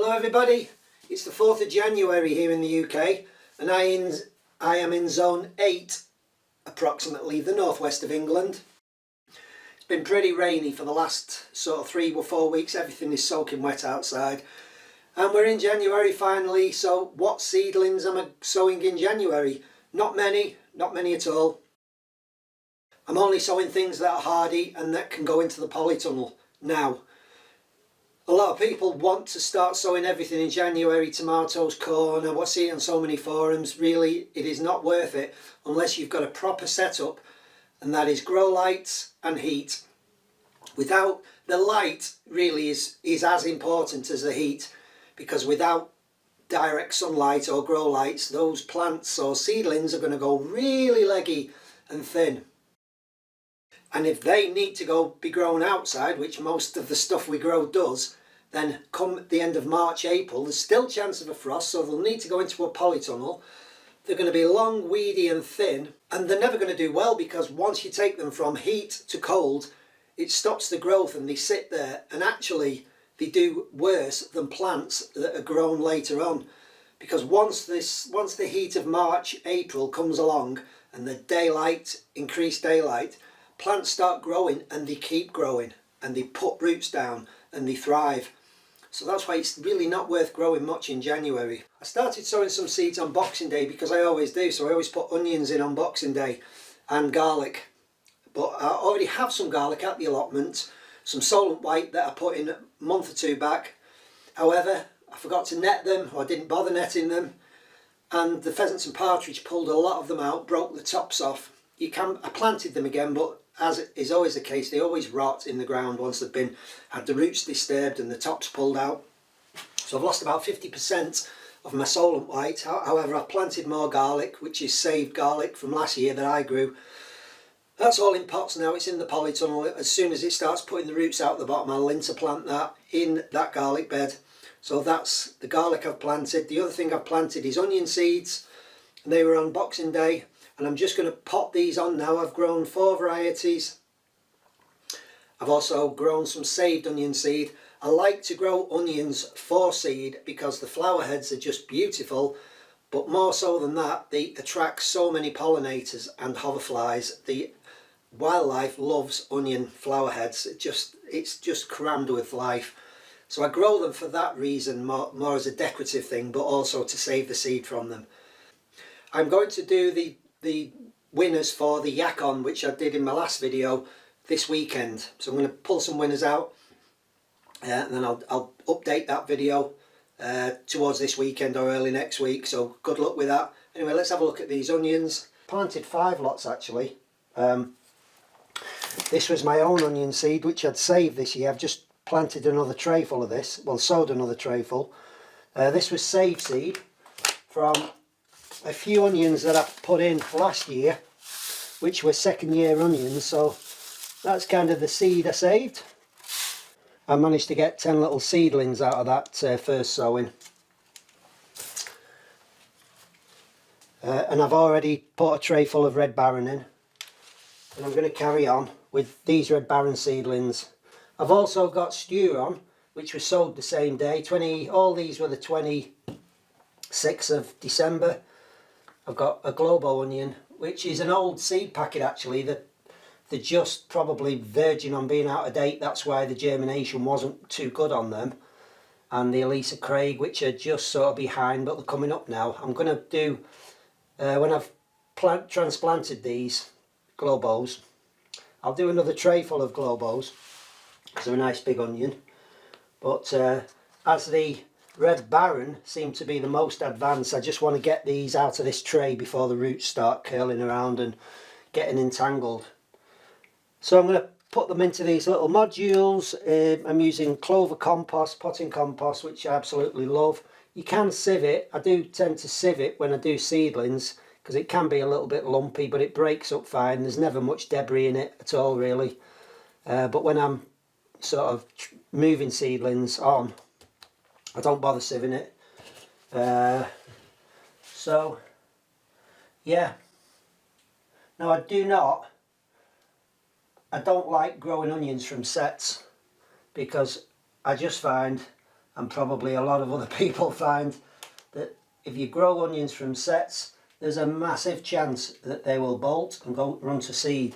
Hello everybody, it's the 4th of January here in the UK and I am in zone 8, approximately the northwest of England. It's been pretty rainy for the last sort of 3 or 4 weeks, everything is soaking wet outside. And we're in January finally, so what seedlings am I sowing in January? Not many at all. I'm only sowing things that are hardy and that can go into the polytunnel now. A lot of people want to start sowing everything in January, tomatoes, corn, and what's seen on so many forums. Really, it is not worth it unless you've got a proper setup, and that is grow lights and heat. Without the light really is as important as the heat, because without direct sunlight or grow lights, those plants or seedlings are going to go really leggy and thin. And if they need to be grown outside, which most of the stuff we grow does, then come the end of March, April, there's still chance of a frost, so they'll need to go into a polytunnel. They're going to be long, weedy and thin, and they're never going to do well, because once you take them from heat to cold, it stops the growth and they sit there, and actually they do worse than plants that are grown later on. Because once the heat of March, April comes along and the increased daylight, plants start growing and they keep growing and they put roots down and they thrive. So that's why it's really not worth growing much in January. I started sowing some seeds on Boxing Day because I always do, so I always put onions in on Boxing Day and garlic. But I already have some garlic at the allotment, some Solent White that I put in a month or 2 back. However, I forgot to net them, or I didn't bother netting them, and the pheasants and partridge pulled a lot of them out, broke the tops off. I planted them again, but as is always the case, they always rot in the ground once they've had the roots disturbed and the tops pulled out. So I've lost about 50% of my Solent White. However, I've planted more garlic, which is saved garlic from last year that I grew. That's all in pots now, it's in the polytunnel. As soon as it starts putting the roots out the bottom, I'll interplant that in that garlic bed. So that's the garlic I've planted. The other thing I've planted is onion seeds, and they were on Boxing Day. And I'm just going to pot these on now. I've grown 4 varieties. I've also grown some saved onion seed. I like to grow onions for seed because the flower heads are just beautiful, but more so than that, they attract so many pollinators and hoverflies. The wildlife loves onion flower heads. It's just crammed with life. So I grow them for that reason, more as a decorative thing, but also to save the seed from them. I'm going to do the winners for the Yacon, which I did in my last video, this weekend. So I'm going to pull some winners out and then I'll update that video towards this weekend or early next week, so good luck with that. Anyway, let's have a look at these onions. Planted 5 lots actually. This was my own onion seed which I'd saved this year. I've just planted another tray full of this, well, sowed another tray full. This was saved seed from a few onions that I put in last year, which were 2nd year onions, so that's kind of the seed I saved. I managed to get 10 little seedlings out of that first sowing. And I've already put a tray full of Red Baron in, and I'm going to carry on with these Red Baron seedlings. I've also got stew on, which was sowed the same day. All these were the 26th of December. I've got a Globo onion, which is an old seed packet actually, that they're just probably verging on being out of date. That's why the germination wasn't too good on them. And the Elisa Craig, which are just sort of behind, but they're coming up now. I'm going to do, when I've transplanted these Globos, I'll do another tray full of Globos, because they're a nice big onion. But as the Red Baron seem to be the most advanced, I just want to get these out of this tray before the roots start curling around and getting entangled. So I'm going to put them into these little modules. I'm using clover compost, potting compost, which I absolutely love. You can sieve it. I do tend to sieve it when I do seedlings because it can be a little bit lumpy, but it breaks up fine. There's never much debris in it at all really. But when I'm sort of moving seedlings on, I don't bother sieving it. So yeah, now I don't like growing onions from sets, because I just find and probably a lot of other people find, that if you grow onions from sets, there's a massive chance that they will bolt and go run to seed.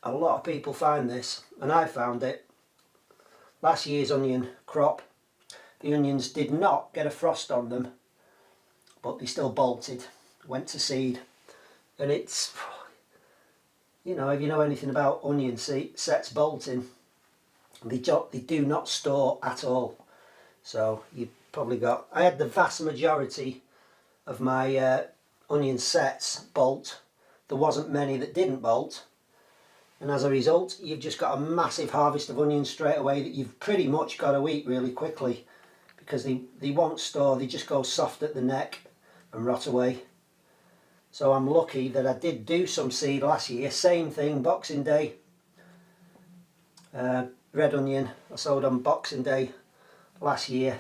A lot of people find this, and I found it. Last year's onion crop, the onions did not get a frost on them, but they still bolted, went to seed. And it's, you know, if you know anything about onion sets bolting, they do not store at all. So you've probably got, I had the vast majority of my onion sets bolt. There wasn't many that didn't bolt, and as a result you've just got a massive harvest of onions straight away that you've pretty much got to eat really quickly, because they won't store, they just go soft at the neck and rot away. So I'm lucky that I did do some seed last year. Same thing, Boxing Day, red onion I sowed on Boxing Day last year.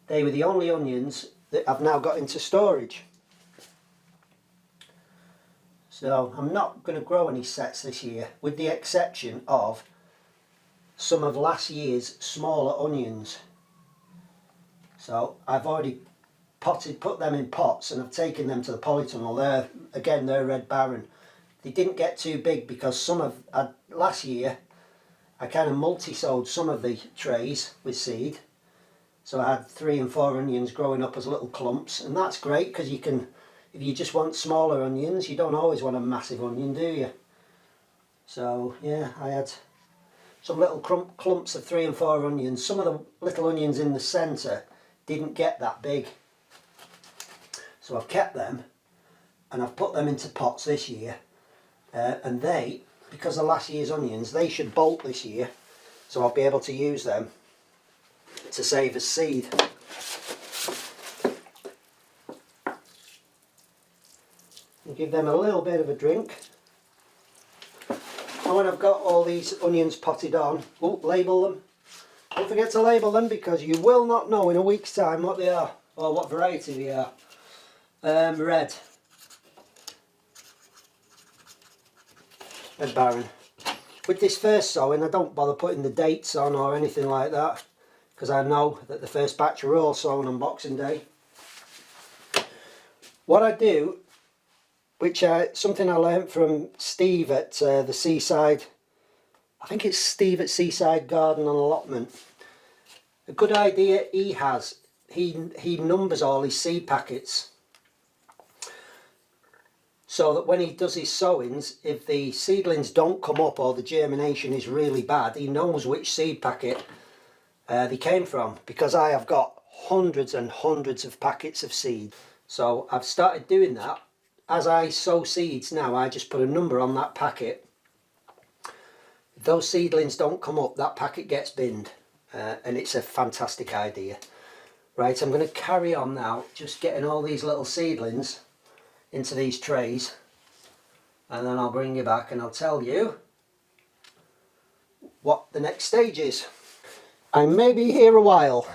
They were the only onions that I've now got into storage. So I'm not going to grow any sets this year, with the exception of some of last year's smaller onions. So I've already put them in pots, and I've taken them to the polytunnel. They're Red Baron. They didn't get too big because last year I kind of multi-sowed some of the trays with seed. So I had 3 and 4 onions growing up as little clumps, and that's great because you can, if you just want smaller onions, you don't always want a massive onion, do you? So yeah, I had some little clumps of 3 and 4 onions. Some of the little onions in the centre didn't get that big. So I've kept them, and I've put them into pots this year. And they, because of last year's onions, they should bolt this year. So I'll be able to use them to save as seed. And give them a little bit of a drink. And when I've got all these onions potted on, label them. Don't forget to label them, because you will not know in a week's time what they are, or what variety they are. Red Baron. With this first sowing, I don't bother putting the dates on or anything like that, because I know that the first batch are all sown on Boxing Day. What I do, something I learnt from Steve at the Seaside, I think it's Steve at Seaside Garden and Allotment. A good idea he has, he numbers all his seed packets, so that when he does his sowings, if the seedlings don't come up or the germination is really bad, he knows which seed packet they came from, because I have got hundreds and hundreds of packets of seed. So I've started doing that. As I sow seeds now, I just put a number on that packet. If those seedlings don't come up, that packet gets binned, and it's a fantastic idea. Right, I'm going to carry on now, just getting all these little seedlings into these trays, and then I'll bring you back and I'll tell you what the next stage is. I may be here a while.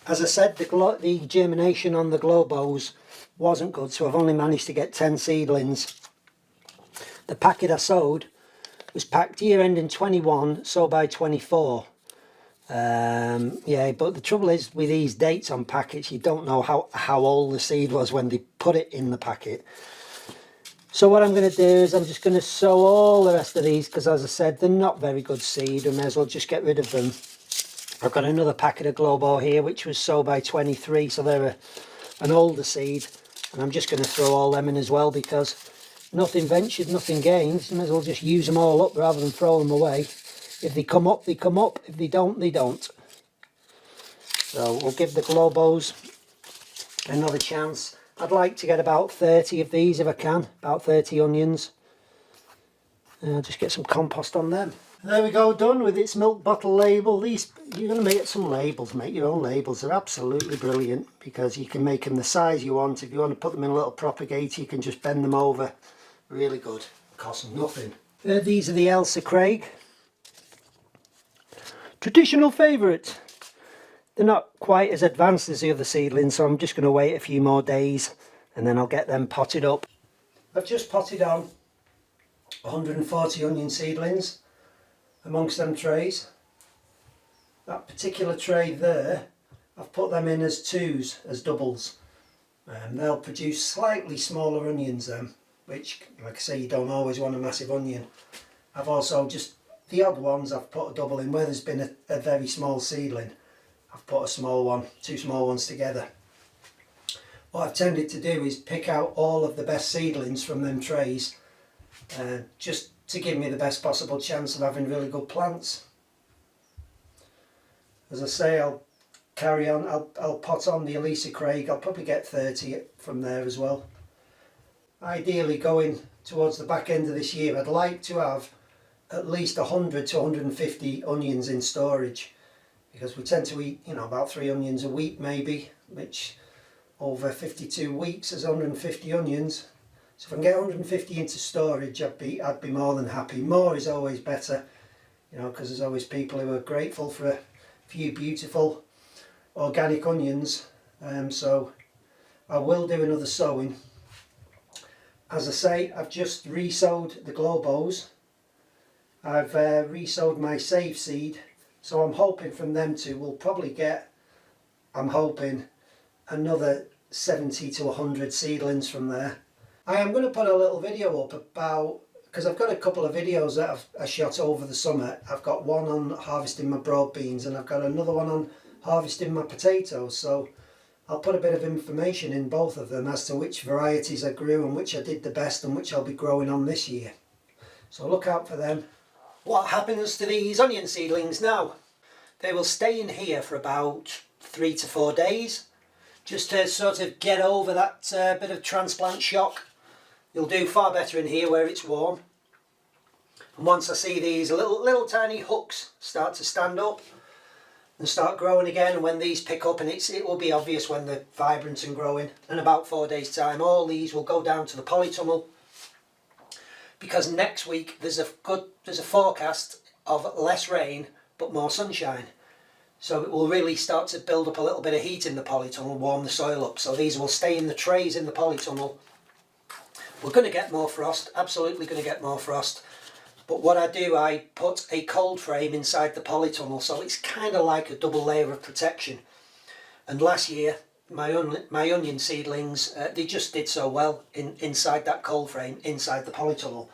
As I said, the germination on the globos wasn't good, so I've only managed to get 10 seedlings. The packet I sowed was packed year ending 21, so by 24. Yeah, but the trouble is with these dates on packets, you don't know how old the seed was when they put it in the packet. So what I'm going to do is I'm just going to sow all the rest of these, because as I said, they're not very good seed. I may as well just get rid of them. I've got another packet of Globo here, which was sow by 23, so they're an older seed, and I'm just going to throw all them in as well, because nothing ventured, nothing gained. You may as well just use them all up rather than throw them away. If they come up, they come up. If they don't, they don't. So we'll give the Globos another chance. I'd like to get about 30 of these if I can, about 30 onions. And I'll just get some compost on them. There we go, done with its milk bottle label. These, you're going to make some labels, make your own labels. They're absolutely brilliant, because you can make them the size you want. If you want to put them in a little propagator, you can just bend them over. Really good, costs nothing. These are the Elsa Craig. Traditional favourite. They're not quite as advanced as the other seedlings, so I'm just going to wait a few more days and then I'll get them potted up. I've just potted on 140 onion seedlings amongst them trays. That particular tray there, I've put them in as twos, as doubles. They'll produce slightly smaller onions then, which, like I say, you don't always want a massive onion. I've also just, the odd ones I've put a double in, where there's been a very small seedling, I've put a small one, two small ones together. What I've tended to do is pick out all of the best seedlings from them trays, just to give me the best possible chance of having really good plants. As I say, I'll carry on, I'll pot on the Elisa Craig. I'll probably get 30 from there as well. Ideally, going towards the back end of this year, I'd like to have at least 100 to 150 onions in storage, because we tend to eat, you know, about 3 onions a week maybe, which over 52 weeks is 150 onions. So if I can get 150 into storage, I'd be more than happy. More is always better, you know, because there's always people who are grateful for a few beautiful organic onions. So I will do another sowing. As I say, I've just re-sowed the globos. I've re-sowed my save seed, so I'm hoping from them two we'll probably get, I'm hoping, another 70 to 100 seedlings from there. I am going to put a little video up about, because I've got a couple of videos that I shot over the summer. I've got one on harvesting my broad beans and I've got another one on harvesting my potatoes, so I'll put a bit of information in both of them as to which varieties I grew and which I did the best and which I'll be growing on this year. So look out for them. What happens to these onion seedlings now? They will stay in here for about 3 to 4 days, just to sort of get over that bit of transplant shock. You'll do far better in here where it's warm. And once I see these little tiny hooks start to stand up and start growing again, and when these pick up, and it will be obvious when they're vibrant and growing, in about 4 days time all these will go down to the polytunnel, because next week there's a forecast of less rain but more sunshine, so it will really start to build up a little bit of heat in the polytunnel, warm the soil up. So these will stay in the trays in the polytunnel. We're going to get more frost, absolutely going to get more frost. But what I do, I put a cold frame inside the polytunnel, so it's kind of like a double layer of protection. And last year, my onion seedlings, they just did so well inside that cold frame, inside the polytunnel.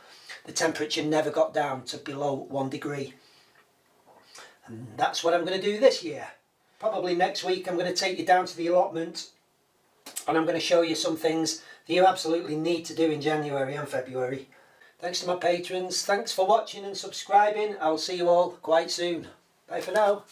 The temperature never got down to below 1 degree. And that's what I'm going to do this year. Probably next week I'm going to take you down to the allotment and I'm going to show you some things that you absolutely need to do in January and February. Thanks to my patrons, thanks for watching and subscribing. I'll see you all quite soon. Bye for now.